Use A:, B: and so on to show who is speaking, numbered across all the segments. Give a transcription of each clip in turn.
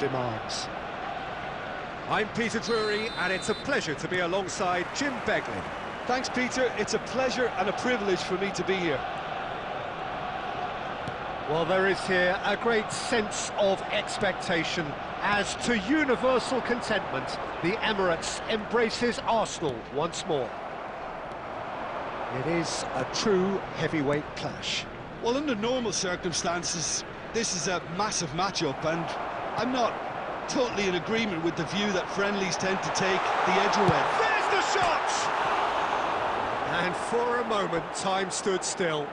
A: demands.
B: I'm Peter Drury, and it's a pleasure to be alongside Jim Beglin.
C: Thanks, Peter. It's a pleasure and a privilege for me to be here.
B: Well, there is here a great sense of expectation as to universal contentment. The Emirates embraces Arsenal once more.
A: It is a true heavyweight clash.
C: Well, under normal circumstances, this is a massive matchup, and I'm not totally in agreement with the view that friendlies tend to take the edge away.
B: There's the shot! And for a moment, time stood still.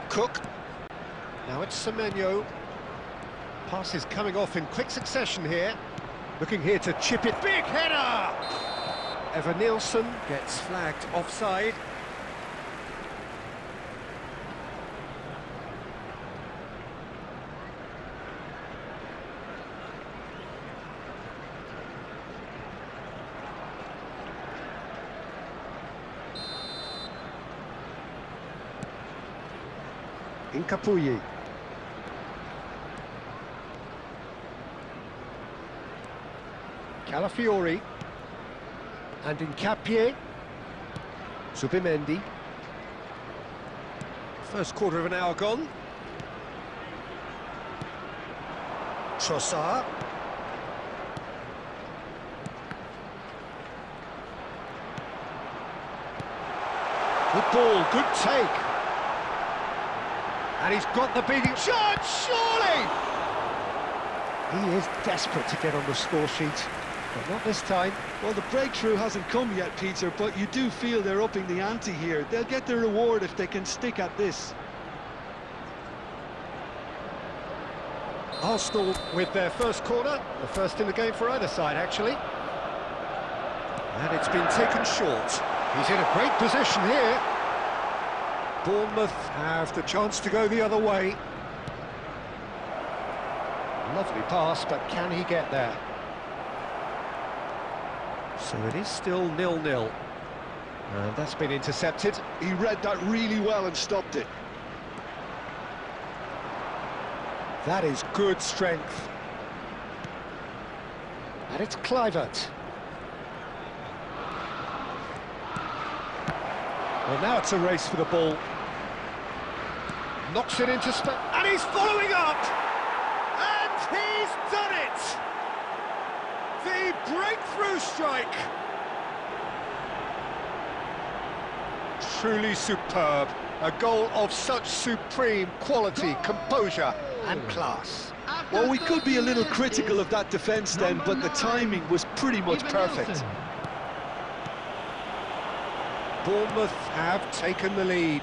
B: Cook. Now it's Semenyo. Pass is coming off in quick succession here. Looking here to chip it. Big header! Evan Nielsen gets flagged offside. Incapuyi. Calafiori. And Incapié. Zubimendi. First quarter of an hour gone. Trossard. Good ball, good take. And he's got the beating shot, surely! He is desperate to get on the score sheet, but not this time.
C: Well, the breakthrough hasn't come yet, Peter, but you do feel they're upping the ante here. They'll get their reward if they can stick at this.
B: Arsenal with their first corner, the first in the game for either side, actually. And it's been taken short. He's in a great position here. Bournemouth have the chance to go the other way. Lovely pass, but can he get there? So it is still 0-0. And that's been intercepted.
C: He read that really well and stopped it.
B: That is good strength. And it's Kluivert. Well, now it's a race for the ball. Knocks it into space, and he's following up! And he's done it! The breakthrough strike! Truly superb. A goal of such supreme quality, composure and class.
C: Well, we could be a little critical of that defence then, but the timing was pretty much perfect.
B: Bournemouth have taken the lead.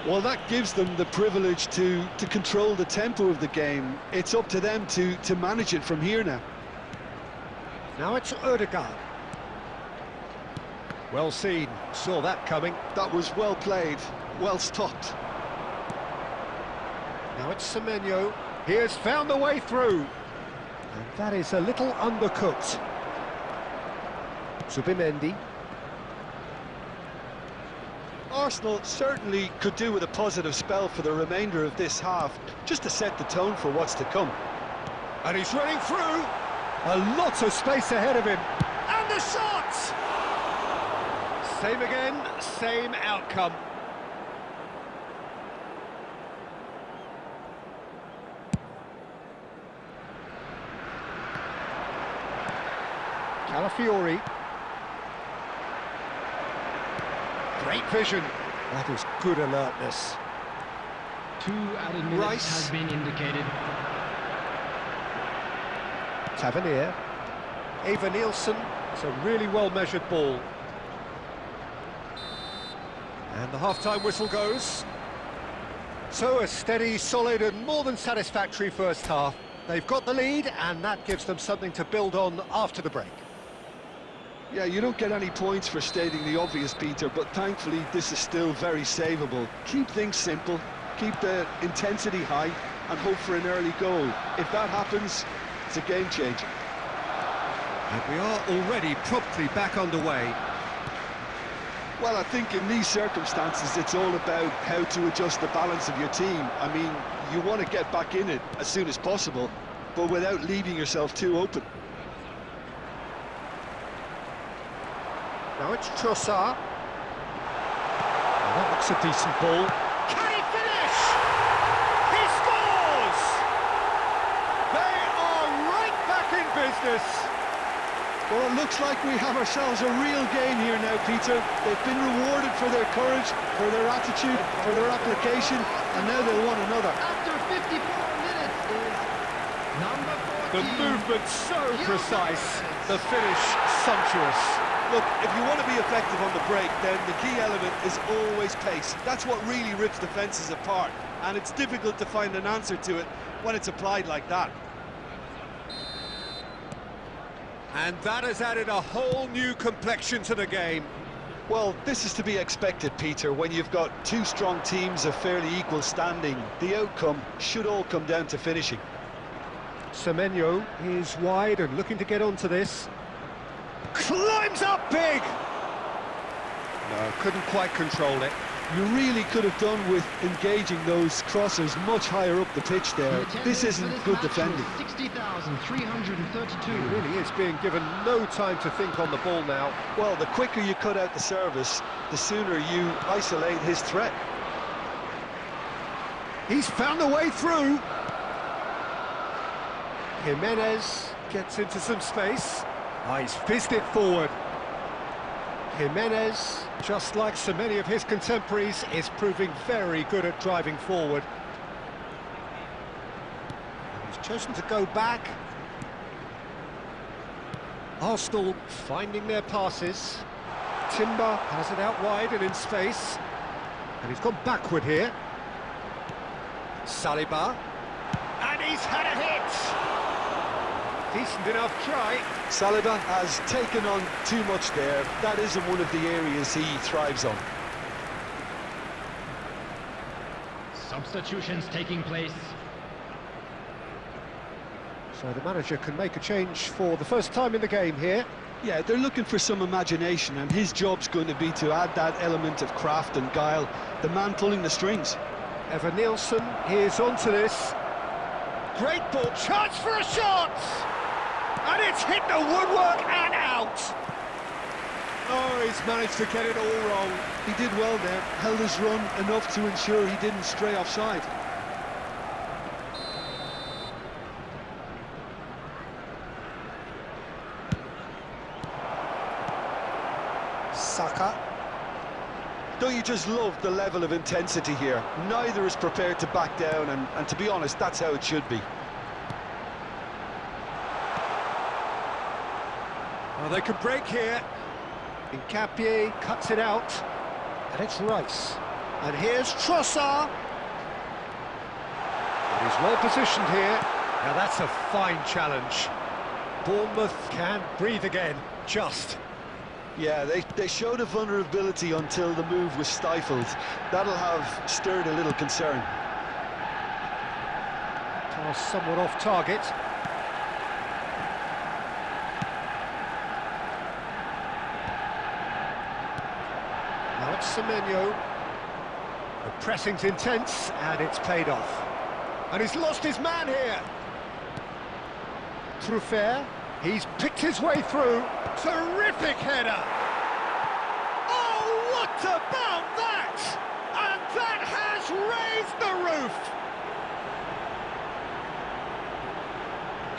C: Well, that gives them the privilege to control the tempo of the game. It's up to them to manage it from here now.
B: Now it's Ødegaard. Well seen, saw that coming.
C: That was well played, well stopped.
B: Now it's Semenyo. He has found the way through. And that is a little undercooked. Zubimendi.
C: Arsenal certainly could do with a positive spell for the remainder of this half, just to set the tone for what's to come.
B: And he's running through. A lot of space ahead of him. And the shot! Same again, same outcome. Calafiori. Great vision. That is good alertness.
D: 2 added minutes
B: Rice
D: has been indicated.
B: Tavernier. Eva Nielsen. It's a really well-measured ball. And the half-time whistle goes. So a steady, solid and more than satisfactory first half. They've got the lead and that gives them something to build on after the break.
C: Yeah, you don't get any points for stating the obvious, Peter, but thankfully this is still very savable. Keep things simple, keep the intensity high, and hope for an early goal. If that happens, it's a game changer.
B: And we are already promptly back underway.
C: Well, I think in these circumstances, it's all about how to adjust the balance of your team. I mean, you want to get back in it as soon as possible, but without leaving yourself too open.
B: Now it's Trossard. That looks a decent ball. Can he finish? He scores! They are right back in business.
C: Well, it looks like we have ourselves a real game here now, Peter. They've been rewarded for their courage, for their attitude, for their application, and now they'll want another.
D: After 54 minutes is number 14.
B: The movement so precise, the finish sumptuous.
C: Look, if you want to be effective on the break, then the key element is always pace. That's what really rips defences apart, and it's difficult to find an answer to it when it's applied like that.
B: And that has added a whole new complexion to the game.
C: Well, this is to be expected, Peter, when you've got two strong teams of fairly equal standing. The outcome should all come down to finishing.
B: Semenyo is wide and looking to get onto this. Climbs up big! No, couldn't quite control it.
C: You really could have done with engaging those crossers much higher up the pitch there. This isn't good defending.
D: 60,332.
B: He really is being given no time to think on the ball now.
C: Well, the quicker you cut out the service, the sooner you isolate his threat.
B: He's found a way through. Jimenez gets into some space. Oh, he's fizzed it forward. Jimenez, just like so many of his contemporaries, is proving very good at driving forward. He's chosen to go back. Arsenal finding their passes. Timber has it out wide and in space. And he's gone backward here. Saliba. And he's had a hit! Decent enough try.
C: Saliba has taken on too much there. That isn't one of the areas he thrives on.
D: Substitutions taking place.
B: So the manager can make a change for the first time in the game here.
C: Yeah, they're looking for some imagination, and his job's going to be to add that element of craft and guile, the man pulling the strings.
B: Evan Nielsen is onto this. Great ball, chance for a shot! And it's hit the woodwork and out! Oh, he's managed to get it all wrong.
C: He did well there, held his run enough to ensure he didn't stray offside.
B: Saka.
C: Don't you just love the level of intensity here? Neither is prepared to back down, and to be honest, that's how it should be.
B: Oh, they can break here. Nkapie cuts it out. And it's Rice. And here's Trossard. And he's well positioned here. Now that's a fine challenge. Bournemouth can breathe again, just.
C: Yeah, they showed a vulnerability until the move was stifled. That'll have stirred a little concern.
B: Toss somewhat off target. Now it's Semenyo. The pressing's intense, and it's paid off. And he's lost his man here. Truffert, he's picked his way through. Terrific header! Oh, what about that? And that has raised the roof!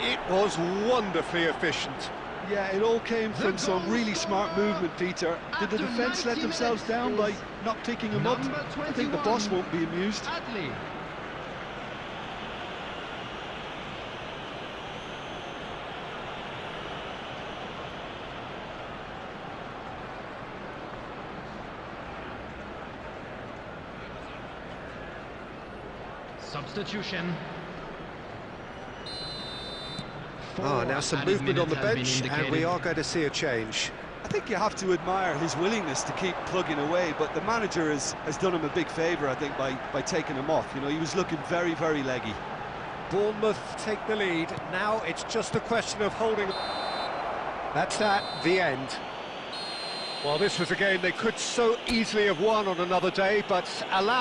B: It was wonderfully efficient.
C: Yeah, it all came from some really smart movement, Peter. Did the defence let themselves down by not picking him up? I think the boss won't be amused.
D: Adley. Substitution.
B: Now some movement on the bench, and we are going to see a change.
C: I think you have to admire his willingness to keep plugging away, but the manager has done him a big favour, I think, by taking him off. You know, he was looking very, very leggy.
B: Bournemouth take the lead. Now it's just a question of holding. That's the end. Well, this was a game they could so easily have won on another day, but alas.